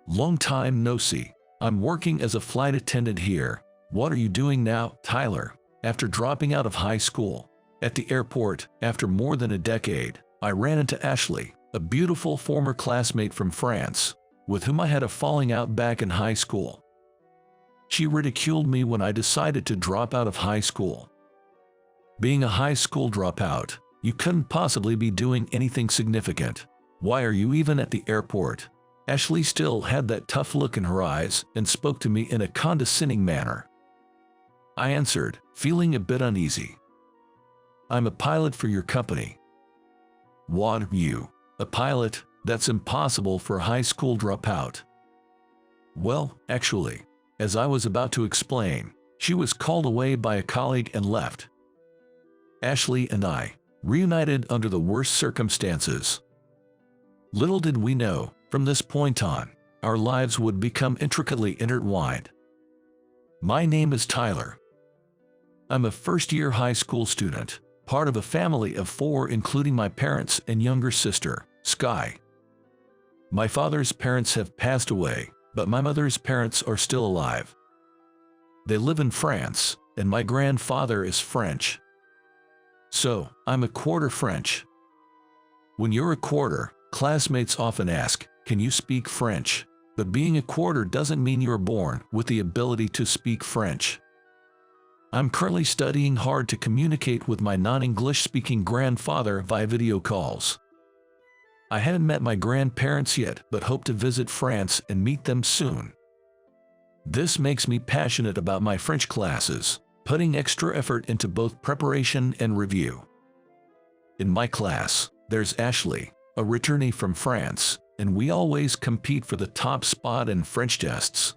Long time no see. I'm working as a flight attendant here. What are you doing now, Tyler? After dropping out of high school. At the airport, after more than a decade, I ran into Ashley, a beautiful former classmate from France, with whom I had a falling out back in high school. She ridiculed me when I decided to drop out of high school. Being a high school dropout, you couldn't possibly be doing anything significant. Why are you even at the airport? Ashley still had that tough look in her eyes and spoke to me in a condescending manner. I answered, feeling a bit uneasy. I'm a pilot for your company. What, you? A pilot? That's impossible for a high school dropout. Well, actually, as I was about to explain, she was called away by a colleague and left. Ashley and I reunited under the worst circumstances. Little did we know, from this point on, our lives would become intricately intertwined. My name is Tyler. I'm a first-year high school student, part of a family of 4 including my parents and younger sister, Sky. My father's parents have passed away, but my mother's parents are still alive. They live in France, and my grandfather is French. So, I'm a quarter French. When you're a quarter, classmates often ask, can you speak French? But being a quarter doesn't mean you're born with the ability to speak French. I'm currently studying hard to communicate with my non-English speaking grandfather via video calls. I haven't met my grandparents yet, but hope to visit France and meet them soon. This makes me passionate about my French classes, putting extra effort into both preparation and review. In my class, there's Ashley, a returnee from France, and we always compete for the top spot in French tests.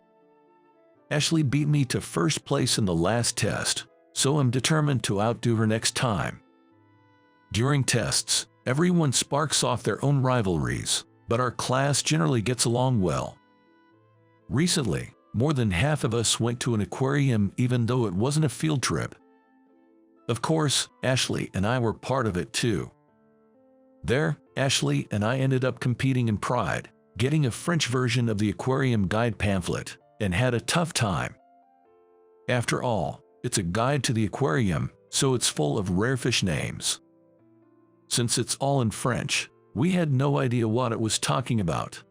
Ashley beat me to first place in the last test, so I'm determined to outdo her next time. During tests, everyone sparks off their own rivalries, but our class generally gets along well. Recently, more than half of us went to an aquarium even though it wasn't a field trip. Of course, Ashley and I were part of it too. There, Ashley and I ended up competing in pride, getting a French version of the aquarium guide pamphlet, and had a tough time. After all, it's a guide to the aquarium, so it's full of rare fish names. Since it's all in French, we had no idea what it was talking about.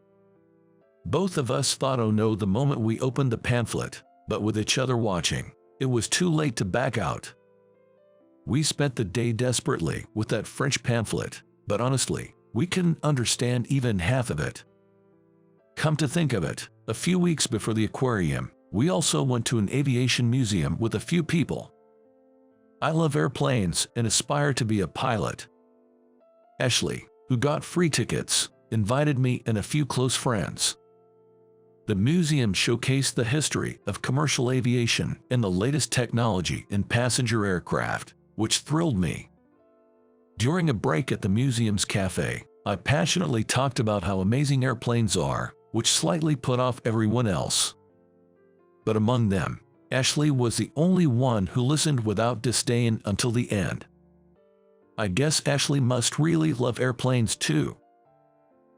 Both of us thought oh no the moment we opened the pamphlet, but with each other watching, it was too late to back out. We spent the day desperately with that French pamphlet, but honestly, we couldn't understand even half of it. Come to think of it, a few weeks before the aquarium, we also went to an aviation museum with a few people. I love airplanes and aspire to be a pilot. Ashley, who got free tickets, invited me and a few close friends. The museum showcased the history of commercial aviation and the latest technology in passenger aircraft, which thrilled me. During a break at the museum's cafe, I passionately talked about how amazing airplanes are, which slightly put off everyone else. But among them, Ashley was the only one who listened without disdain until the end. I guess Ashley must really love airplanes too.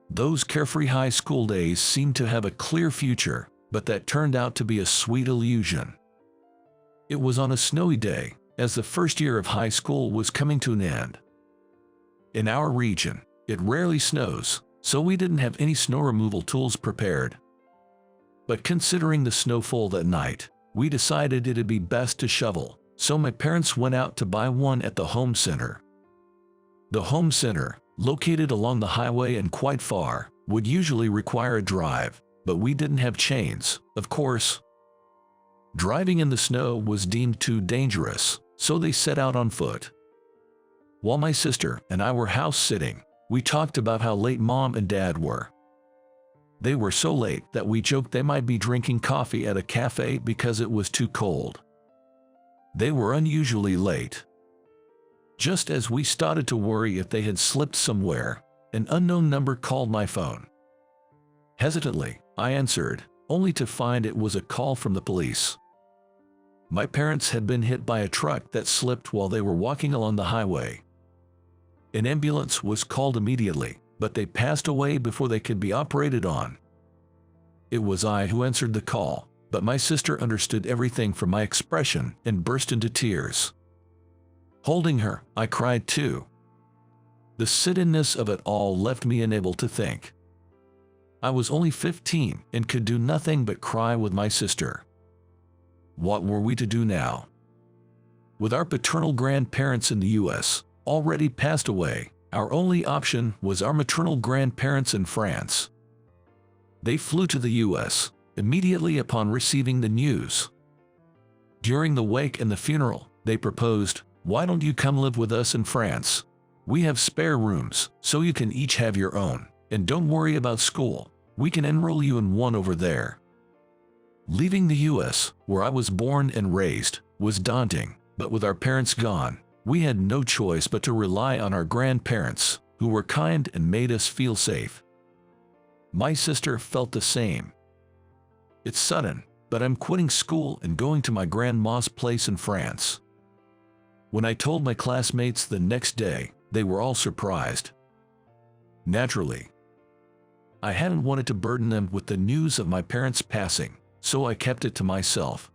Those carefree high school days seemed to have a clear future, but that turned out to be a sweet illusion. It was on a snowy day, as the first year of high school was coming to an end. In our region, it rarely snows, so we didn't have any snow removal tools prepared. But considering the snowfall that night, we decided it'd be best to shovel, so my parents went out to buy one at the home center. The home center, located along the highway and quite far, would usually require a drive, but we didn't have chains, of course. Driving in the snow was deemed too dangerous, so they set out on foot. While my sister and I were house-sitting, we talked about how late Mom and Dad were. They were so late that we joked they might be drinking coffee at a cafe because it was too cold. They were unusually late. Just as we started to worry if they had slipped somewhere, an unknown number called my phone. Hesitantly, I answered, only to find it was a call from the police. My parents had been hit by a truck that slipped while they were walking along the highway. An ambulance was called immediately, but they passed away before they could be operated on. It was I who answered the call, but my sister understood everything from my expression and burst into tears. Holding her, I cried too. The suddenness of it all left me unable to think. I was only 15 and could do nothing but cry with my sister. What were we to do now? With our paternal grandparents in the U.S. already passed away, our only option was our maternal grandparents in France. They flew to the U.S. immediately upon receiving the news. During the wake and the funeral, they proposed, "Why don't you come live with us in France? We have spare rooms, so you can each have your own, and don't worry about school. We can enroll you in one over there." Leaving the U.S., where I was born and raised, was daunting, but with our parents gone, we had no choice but to rely on our grandparents, who were kind and made us feel safe. My sister felt the same. "It's sudden, but I'm quitting school and going to my grandma's place in France." When I told my classmates the next day, they were all surprised. Naturally, I hadn't wanted to burden them with the news of my parents' passing, so I kept it to myself.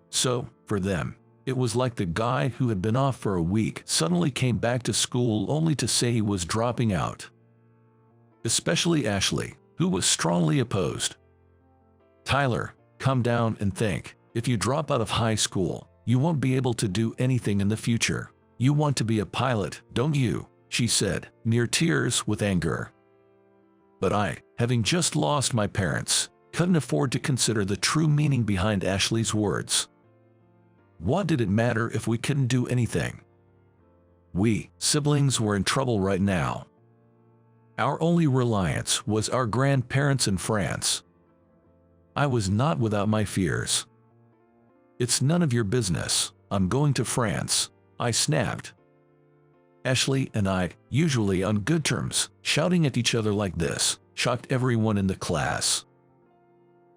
So, for them, it was like the guy who had been off for a week suddenly came back to school only to say he was dropping out. Especially Ashley, who was strongly opposed. "Tyler, come down and think. If you drop out of high school, you won't be able to do anything in the future. You want to be a pilot, don't you?" she said, near tears with anger. But I, having just lost my parents, couldn't afford to consider the true meaning behind Ashley's words. What did it matter if we couldn't do anything? We, siblings, were in trouble right now. Our only reliance was our grandparents in France. I was not without my fears. "It's none of your business. I'm going to France," I snapped. Ashley and I, usually on good terms, shouting at each other like this, shocked everyone in the class.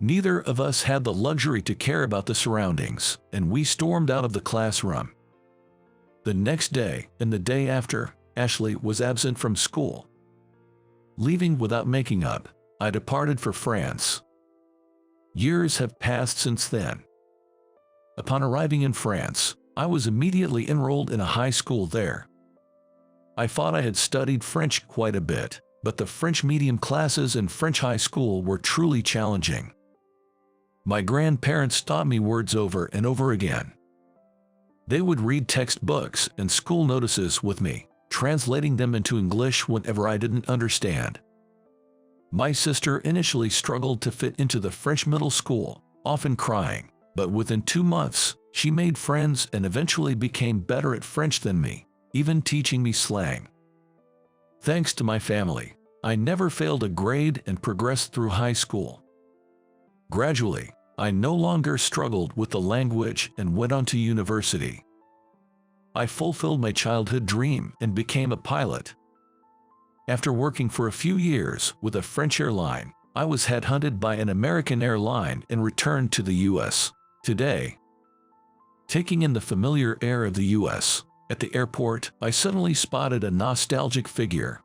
Neither of us had the luxury to care about the surroundings, and we stormed out of the classroom. The next day, and the day after, Ashley was absent from school. Leaving without making up, I departed for France. Years have passed since then. Upon arriving in France, I was immediately enrolled in a high school there. I thought I had studied French quite a bit, but the French medium classes in French high school were truly challenging. My grandparents taught me words over and over again. They would read textbooks and school notices with me, translating them into English whenever I didn't understand. My sister initially struggled to fit into the French middle school, often crying, but within 2 months, she made friends and eventually became better at French than me, even teaching me slang. Thanks to my family, I never failed a grade and progressed through high school. Gradually, I no longer struggled with the language and went on to university. I fulfilled my childhood dream and became a pilot. After working for a few years with a French airline, I was headhunted by an American airline and returned to the U.S. Today, taking in the familiar air of the U.S., at the airport, I suddenly spotted a nostalgic figure.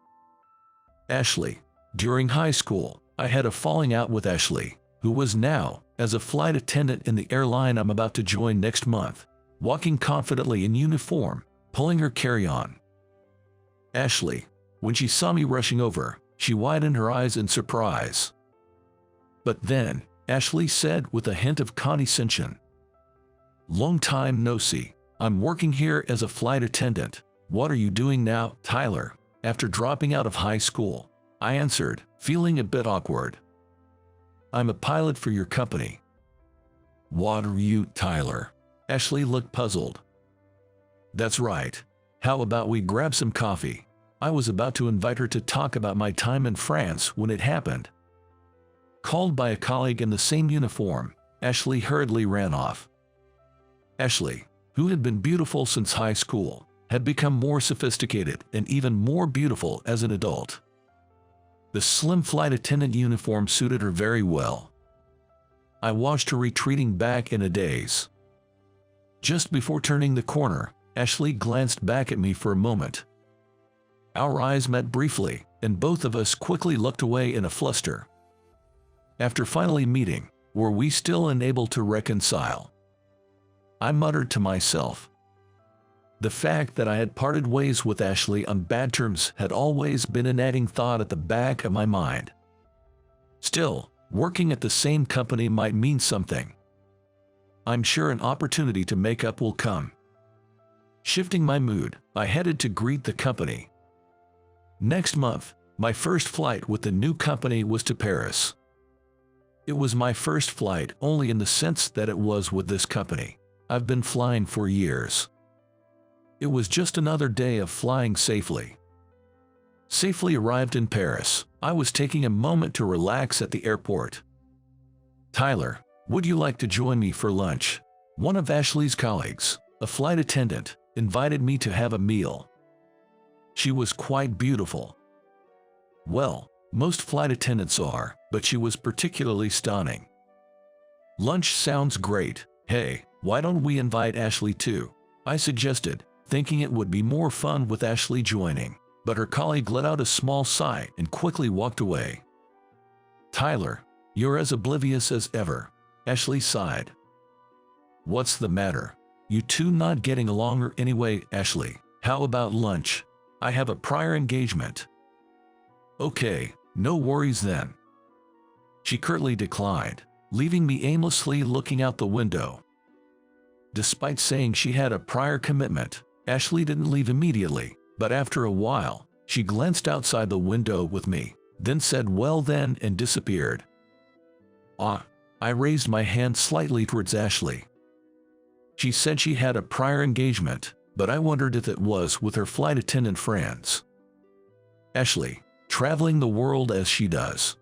Ashley. During high school, I had a falling out with Ashley, who was now, as a flight attendant in the airline I'm about to join next month, walking confidently in uniform, pulling her carry-on. Ashley, when she saw me rushing over, she widened her eyes in surprise. But then, Ashley said with a hint of condescension, "Long time no see. I'm working here as a flight attendant. What are you doing now, Tyler?" After dropping out of high school, I answered, feeling a bit awkward. "I'm a pilot for your company." "What are you, Tyler?" Ashley looked puzzled. "That's right. How about we grab some coffee?" I was about to invite her to talk about my time in France when it happened. Called by a colleague in the same uniform, Ashley hurriedly ran off. Ashley, who had been beautiful since high school, had become more sophisticated and even more beautiful as an adult. The slim flight attendant uniform suited her very well. I watched her retreating back in a daze. Just before turning the corner, Ashley glanced back at me for a moment. Our eyes met briefly, and both of us quickly looked away in a fluster. After finally meeting, were we still unable to reconcile? I muttered to myself. The fact that I had parted ways with Ashley on bad terms had always been a nagging thought at the back of my mind. Still, working at the same company might mean something. I'm sure an opportunity to make up will come. Shifting my mood, I headed to greet the company. Next month, my first flight with the new company was to Paris. It was my first flight only in the sense that it was with this company. I've been flying for years. It was just another day of flying safely. Safely arrived in Paris, I was taking a moment to relax at the airport. "Tyler, would you like to join me for lunch?" One of Ashley's colleagues, a flight attendant, invited me to have a meal. She was quite beautiful. Well, most flight attendants are, but she was particularly stunning. "Lunch sounds great. Hey, why don't we invite Ashley too?" I suggested, thinking it would be more fun with Ashley joining, but her colleague let out a small sigh and quickly walked away. "Tyler, you're as oblivious as ever," Ashley sighed. "What's the matter? You two not getting along or anyway?" "Ashley, how about lunch? I have a prior engagement." "Okay, no worries then." She curtly declined, leaving me aimlessly looking out the window. Despite saying she had a prior commitment, Ashley didn't leave immediately, but after a while, she glanced outside the window with me, then said well then and disappeared. I raised my hand slightly towards Ashley. She said she had a prior engagement, but I wondered if it was with her flight attendant friends. Ashley, traveling the world as she does.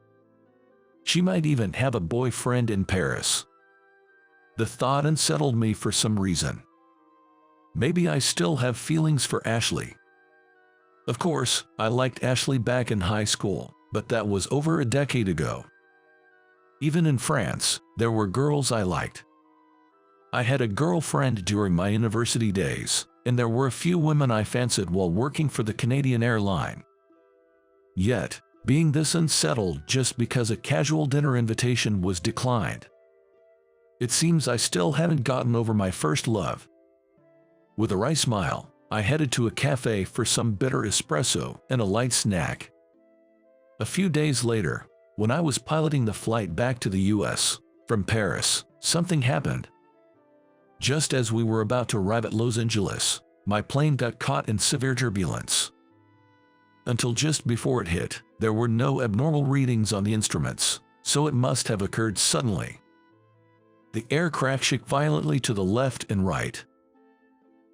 She might even have a boyfriend in Paris. The thought unsettled me for some reason. Maybe I still have feelings for Ashley. Of course, I liked Ashley back in high school, but that was over a decade ago. Even in France, there were girls I liked. I had a girlfriend during my university days, and there were a few women I fancied while working for the Canadian airline. Yet, being this unsettled just because a casual dinner invitation was declined. It seems I still haven't gotten over my first love. With a wry smile, I headed to a cafe for some bitter espresso and a light snack. A few days later, when I was piloting the flight back to the US from Paris, something happened. Just as we were about to arrive at Los Angeles, my plane got caught in severe turbulence. Until just before it hit, there were no abnormal readings on the instruments, so it must have occurred suddenly. The aircraft shook violently to the left and right.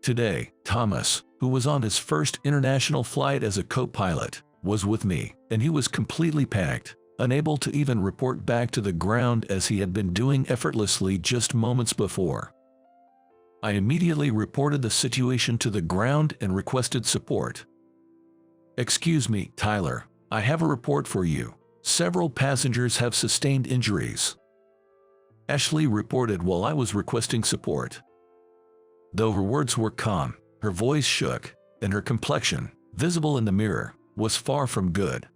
Today, Thomas, who was on his first international flight as a co-pilot, was with me, and he was completely panicked, unable to even report back to the ground as he had been doing effortlessly just moments before. I immediately reported the situation to the ground and requested support. "Excuse me, Tyler, I have a report for you. Several passengers have sustained injuries," Ashley reported while I was requesting support. Though her words were calm, her voice shook, and her complexion, visible in the mirror, was far from good.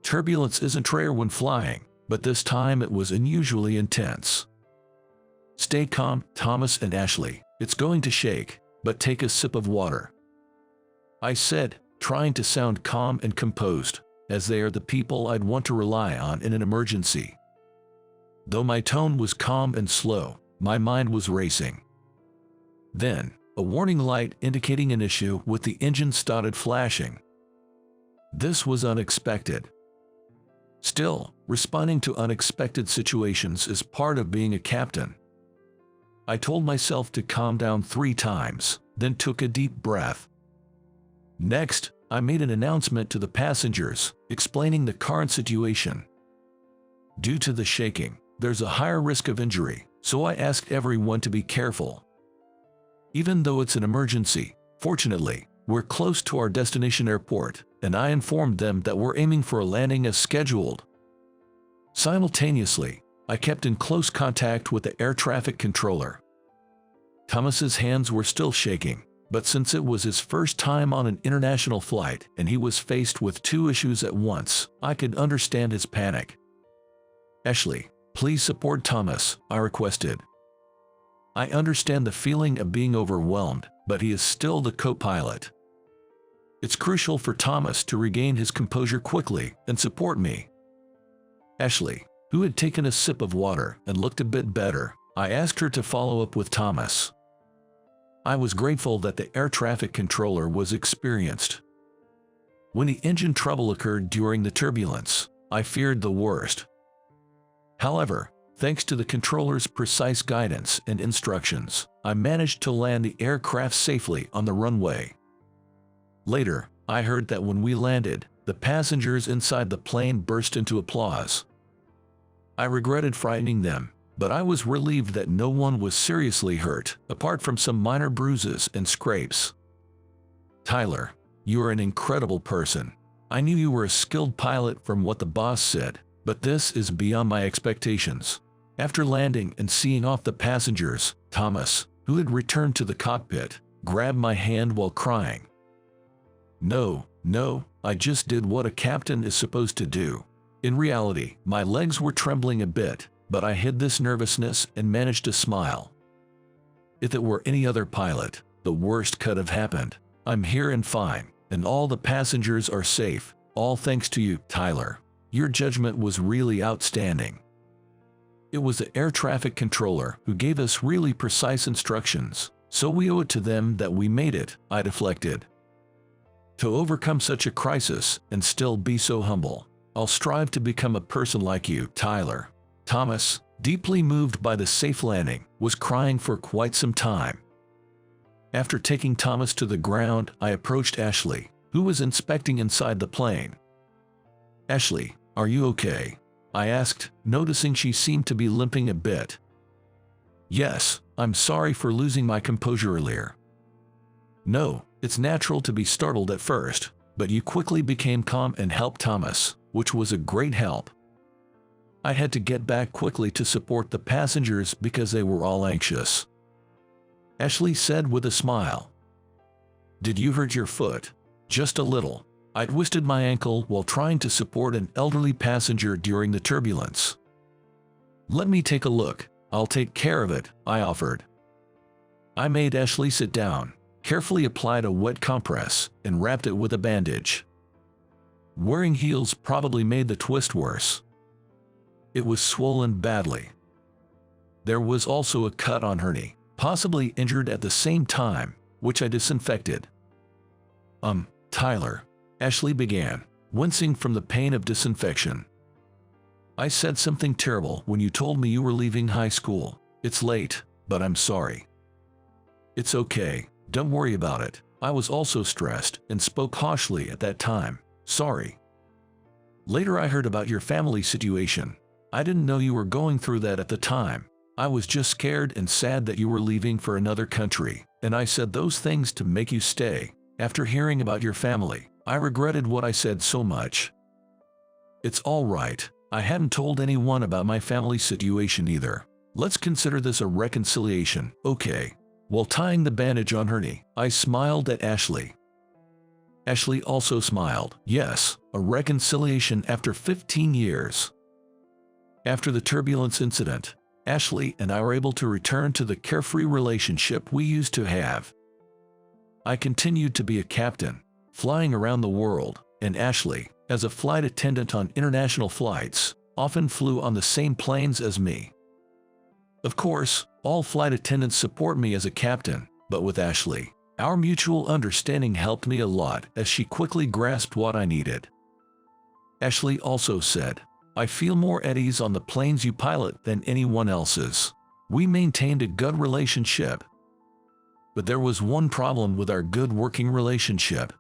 Turbulence isn't rare when flying, but this time it was unusually intense. "Stay calm, Thomas and Ashley, it's going to shake, but take a sip of water," I said, trying to sound calm and composed, as they are the people I'd want to rely on in an emergency. Though my tone was calm and slow, my mind was racing. Then, a warning light indicating an issue with the engine started flashing. This was unexpected. Still, responding to unexpected situations is part of being a captain. I told myself to calm down 3 times, then took a deep breath. Next, I made an announcement to the passengers, explaining the current situation. Due to the shaking, there's a higher risk of injury, so I asked everyone to be careful. Even though it's an emergency, fortunately, we're close to our destination airport, and I informed them that we're aiming for a landing as scheduled. Simultaneously, I kept in close contact with the air traffic controller. Thomas's hands were still shaking, but since it was his first time on an international flight and he was faced with 2 issues at once, I could understand his panic. Ashley, please support Thomas, I requested. I understand the feeling of being overwhelmed, but he is still the co-pilot. It's crucial for Thomas to regain his composure quickly and support me. Ashley, who had taken a sip of water and looked a bit better, I asked her to follow up with Thomas. I was grateful that the air traffic controller was experienced. When the engine trouble occurred during the turbulence, I feared the worst. However, thanks to the controller's precise guidance and instructions, I managed to land the aircraft safely on the runway. Later, I heard that when we landed, the passengers inside the plane burst into applause. I regretted frightening them, but I was relieved that no one was seriously hurt, apart from some minor bruises and scrapes. Tyler, you are an incredible person. I knew you were a skilled pilot from what the boss said, but this is beyond my expectations. After landing and seeing off the passengers, Thomas, who had returned to the cockpit, grabbed my hand while crying. No, I just did what a captain is supposed to do. In reality, my legs were trembling a bit, but I hid this nervousness and managed to smile. If it were any other pilot, the worst could have happened. I'm here and fine, and all the passengers are safe, all thanks to you, Tyler. Your judgment was really outstanding. It was the air traffic controller who gave us really precise instructions, so we owe it to them that we made it, I deflected. To overcome such a crisis and still be so humble, I'll strive to become a person like you, Tyler. Thomas, deeply moved by the safe landing, was crying for quite some time. After taking Thomas to the ground, I approached Ashley, who was inspecting inside the plane. Ashley, are you okay? I asked, noticing she seemed to be limping a bit. Yes, I'm sorry for losing my composure earlier. No, it's natural to be startled at first, but you quickly became calm and helped Thomas, which was a great help. I had to get back quickly to support the passengers because they were all anxious. Ashley said with a smile. Did you hurt your foot? Just a little. I twisted my ankle while trying to support an elderly passenger during the turbulence. Let me take a look. I'll take care of it, I offered. I made Ashley sit down, carefully applied a wet compress, and wrapped it with a bandage. Wearing heels probably made the twist worse. It was swollen badly. There was also a cut on her knee, possibly injured at the same time, which I disinfected. Tyler, Ashley began, wincing from the pain of disinfection. I said something terrible when you told me you were leaving high school. It's late, but I'm sorry. It's okay, don't worry about it. I was also stressed and spoke harshly at that time. Sorry. Later I heard about your family situation. I didn't know you were going through that at the time. I was just scared and sad that you were leaving for another country, and I said those things to make you stay. After hearing about your family, I regretted what I said so much. It's all right. I hadn't told anyone about my family situation either. Let's consider this a reconciliation, okay? While tying the bandage on her knee, I smiled at Ashley. Ashley also smiled. Yes, a reconciliation after 15 years. After the turbulence incident, Ashley and I were able to return to the carefree relationship we used to have. I continued to be a captain, flying around the world, and Ashley, as a flight attendant on international flights, often flew on the same planes as me. Of course, all flight attendants support me as a captain, but with Ashley, our mutual understanding helped me a lot as she quickly grasped what I needed. Ashley also said, I feel more at ease on the planes you pilot than anyone else's. We maintained a good relationship. But there was one problem with our good working relationship.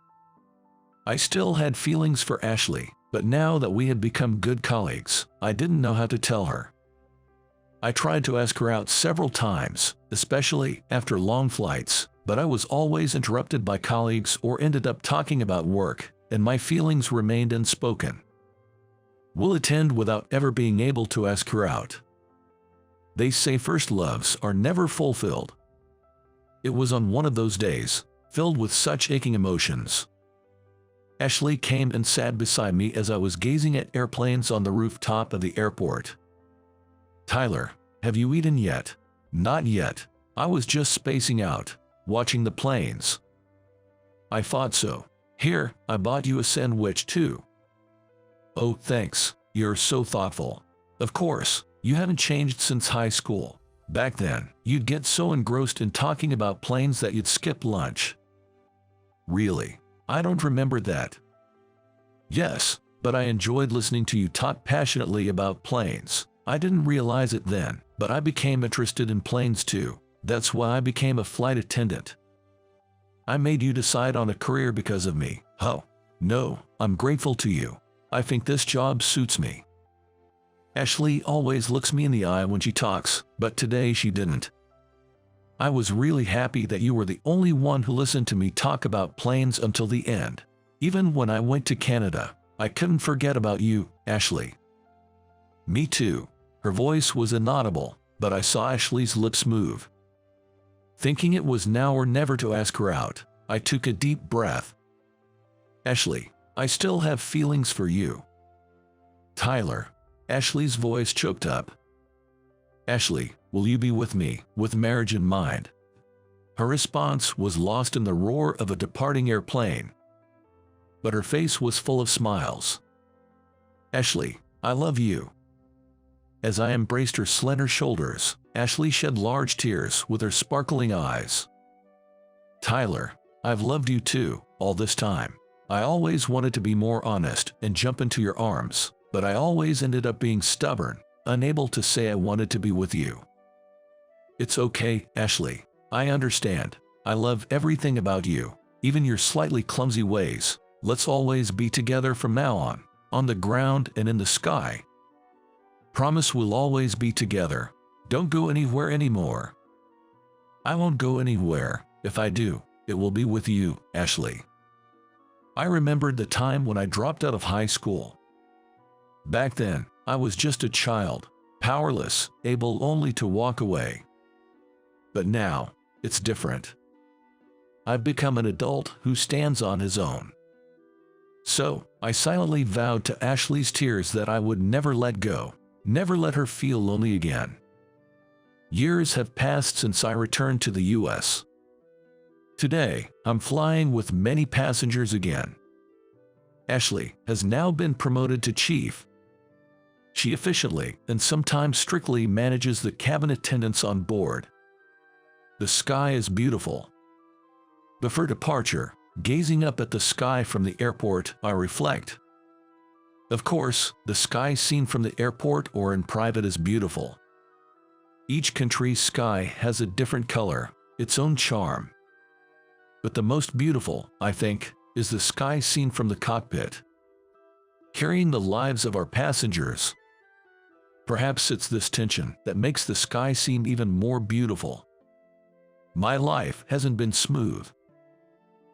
I still had feelings for Ashley, but now that we had become good colleagues, I didn't know how to tell her. I tried to ask her out several times, especially after long flights, but I was always interrupted by colleagues or ended up talking about work, and my feelings remained unspoken. We'll attend without ever being able to ask her out. They say first loves are never fulfilled. It was on one of those days, filled with such aching emotions. Ashley came and sat beside me as I was gazing at airplanes on the rooftop of the airport. Tyler, have you eaten yet? Not yet. I was just spacing out, watching the planes. I thought so. Here, I bought you a sandwich too. Oh, thanks. You're so thoughtful. Of course, you haven't changed since high school. Back then, you'd get so engrossed in talking about planes that you'd skip lunch. Really? I don't remember that. Yes, but I enjoyed listening to you talk passionately about planes. I didn't realize it then, but I became interested in planes too. That's why I became a flight attendant. I made you decide on a career because of me. Oh, no, I'm grateful to you. I think this job suits me. Ashley always looks me in the eye when she talks, but today she didn't. I was really happy that you were the only one who listened to me talk about planes until the end. Even when I went to Canada, I couldn't forget about you, Ashley. Me too. Her voice was inaudible, but I saw Ashley's lips move. Thinking it was now or never to ask her out, I took a deep breath. Ashley, I still have feelings for you. Tyler. Ashley's voice choked up. Ashley, will you be with me, with marriage in mind? Her response was lost in the roar of a departing airplane. But her face was full of smiles. Ashley, I love you. As I embraced her slender shoulders, Ashley shed large tears with her sparkling eyes. Tyler, I've loved you too, all this time. I always wanted to be more honest and jump into your arms, but I always ended up being stubborn, unable to say I wanted to be with you. It's okay, Ashley. I understand. I love everything about you, even your slightly clumsy ways. Let's always be together from now on the ground and in the sky. Promise we'll always be together. Don't go anywhere anymore. I won't go anywhere. If I do, it will be with you, Ashley. I remembered the time when I dropped out of high school. Back then, I was just a child, powerless, able only to walk away. But now, it's different. I've become an adult who stands on his own. So, I silently vowed to Ashley's tears that I would never let go, never let her feel lonely again. Years have passed since I returned to the U.S. Today, I'm flying with many passengers again. Ashley has now been promoted to chief. She efficiently and sometimes strictly manages the cabin attendants on board. The sky is beautiful. Before departure, gazing up at the sky from the airport, I reflect. Of course, the sky seen from the airport or in private is beautiful. Each country's sky has a different color, its own charm. But the most beautiful, I think, is the sky seen from the cockpit, carrying the lives of our passengers. Perhaps it's this tension that makes the sky seem even more beautiful. My life hasn't been smooth.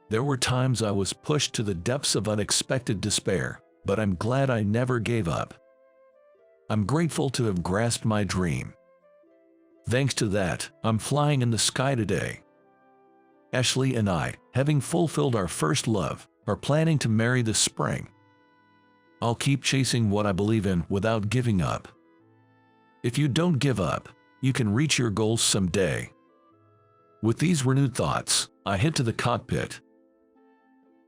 There were times I was pushed to the depths of unexpected despair, but I'm glad I never gave up. I'm grateful to have grasped my dream. Thanks to that, I'm flying in the sky today. Ashley and I, having fulfilled our first love, are planning to marry this spring. I'll keep chasing what I believe in without giving up. If you don't give up, you can reach your goals someday. With these renewed thoughts, I head to the cockpit,